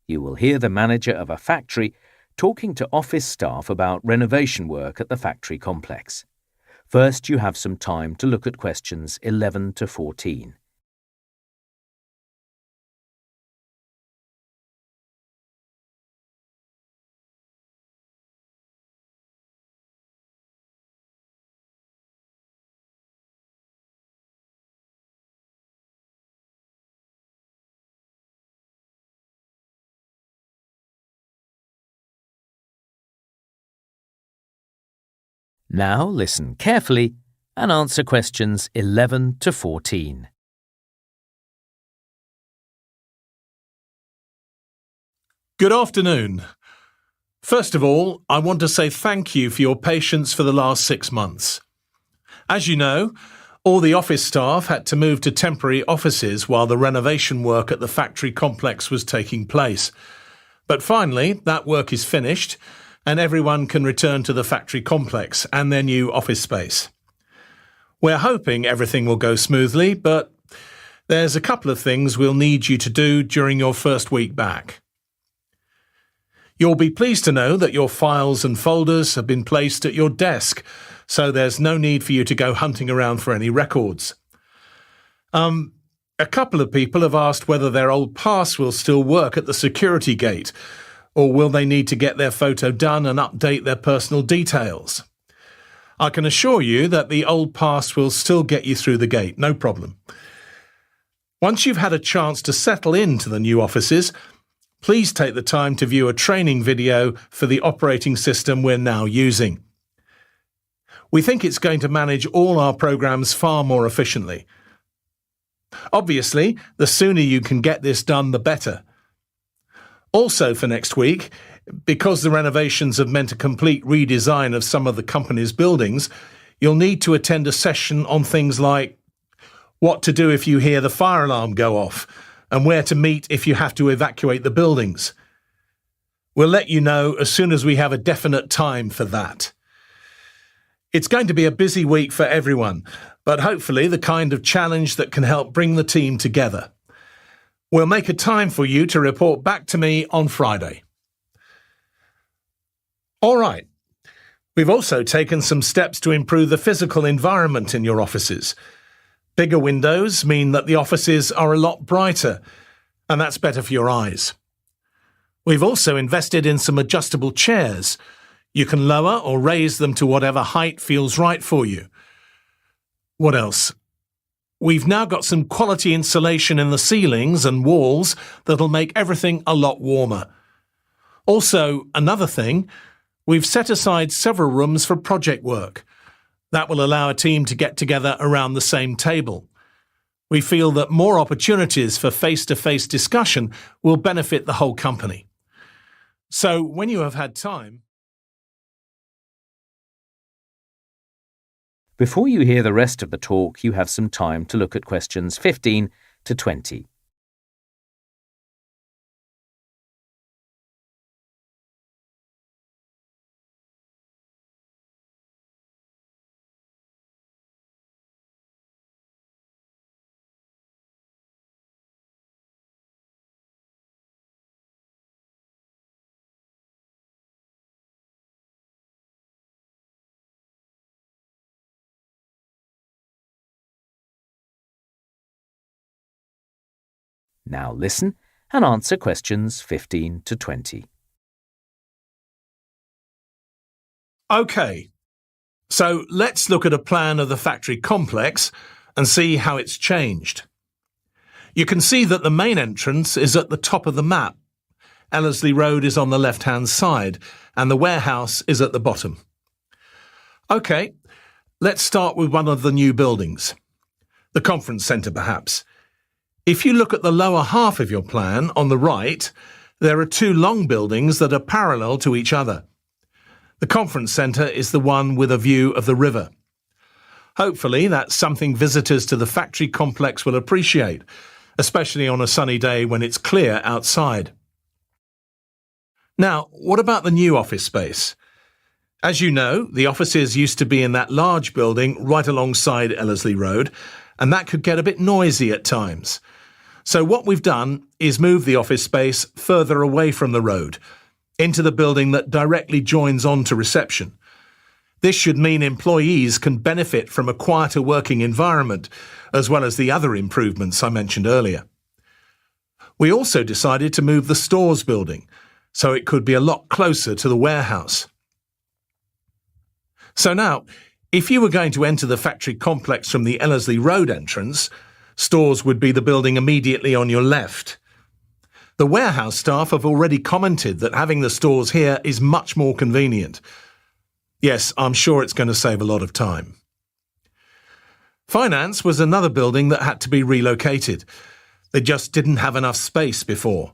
You will hear the manager of a factory talking to office staff about renovation work at the factory complex. First, you have some time to look at questions 11 to 14. Now listen carefully and answer questions 11 to 14. Good afternoon. First of all, I want to say thank you for your patience for the last 6 months. As you know, all the office staff had to move to temporary offices while the renovation work at the factory complex was taking place. But finally, that work is finished, and everyone can return to the factory complex and their new office space. We're hoping everything will go smoothly, but there's a couple of things we'll need you to do during your first week back. You'll be pleased to know that your files and folders have been placed at your desk, so there's no need for you to go hunting around for any records. A couple of people have asked whether their old pass will still work at the security gate, or will they need to get their photo done and update their personal details? I can assure you that the old pass will still get you through the gate, no problem. Once you've had a chance to settle into the new offices, please take the time to view a training video for the operating system we're now using. We think it's going to manage all our programs far more efficiently. Obviously, the sooner you can get this done, the better. Also for next week, because the renovations have meant a complete redesign of some of the company's buildings, you'll need to attend a session on things like what to do if you hear the fire alarm go off and where to meet if you have to evacuate the buildings. We'll let you know as soon as we have a definite time for that. It's going to be a busy week for everyone, but hopefully the kind of challenge that can help bring the team together. We'll make a time for you to report back to me on Friday. All right. We've also taken some steps to improve the physical environment in your offices. Bigger windows mean that the offices are a lot brighter, and that's better for your eyes. We've also invested in some adjustable chairs. You can lower or raise them to whatever height feels right for you. What else? We've now got some quality insulation in the ceilings and walls that'll make everything a lot warmer. Also, another thing, we've set aside several rooms for project work. That will allow a team to get together around the same table. We feel that more opportunities for face-to-face discussion will benefit the whole company. So, when you have had time... Before you hear the rest of the talk, you have some time to look at questions 15 to 20. Now listen and answer questions 15 to 20. OK, so let's look at a plan of the factory complex and see how it's changed. You can see that the main entrance is at the top of the map. Ellerslie Road is on the left-hand side and the warehouse is at the bottom. OK, let's start with one of the new buildings. The conference centre, perhaps. If you look at the lower half of your plan, on the right, there are two long buildings that are parallel to each other. The conference centre is the one with a view of the river. Hopefully, that's something visitors to the factory complex will appreciate, especially on a sunny day when it's clear outside. Now, what about the new office space? As you know, the offices used to be in that large building right alongside Ellerslie Road, and that could get a bit noisy at times. So what we've done is move the office space further away from the road, into the building that directly joins on to reception. This should mean employees can benefit from a quieter working environment, as well as the other improvements I mentioned earlier. We also decided to move the stores building, so it could be a lot closer to the warehouse. So now, if you were going to enter the factory complex from the Ellerslie Road entrance, stores would be the building immediately on your left. The warehouse staff have already commented that having the stores here is much more convenient. Yes, I'm sure it's going to save a lot of time. Finance was another building that had to be relocated. They just didn't have enough space before.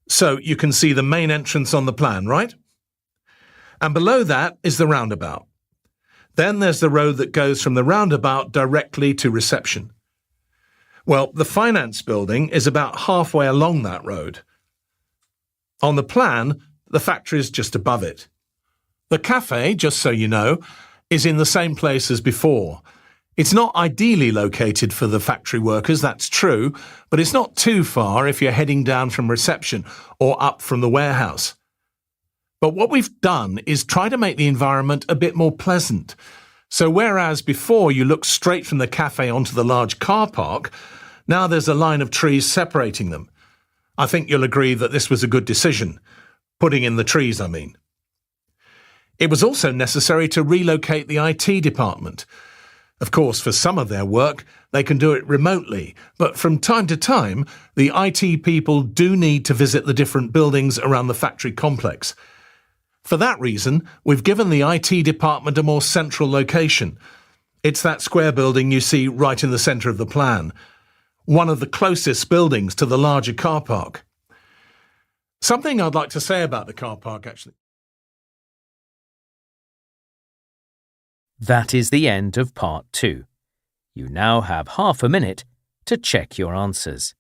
So you can see the main entrance on the plan, right? And below that is the roundabout. Then there's the road that goes from the roundabout directly to reception. Well, the finance building is about halfway along that road. On the plan, the factory is just above it. The cafe, just so you know, is in the same place as before. It's not ideally located for the factory workers, that's true, but it's not too far if you're heading down from reception or up from the warehouse. But what we've done is try to make the environment a bit more pleasant. So whereas before you looked straight from the cafe onto the large car park, now there's a line of trees separating them. I think you'll agree that this was a good decision. Putting in the trees, I mean. It was also necessary to relocate the IT department. Of course, for some of their work, they can do it remotely, but from time to time, the IT people do need to visit the different buildings around the factory complex. For that reason, we've given the IT department a more central location. It's that square building you see right in the centre of the plan, one of the closest buildings to the larger car park. Something I'd like to say about the car park, actually. That is the end of part 2. You now have half a minute to check your answers.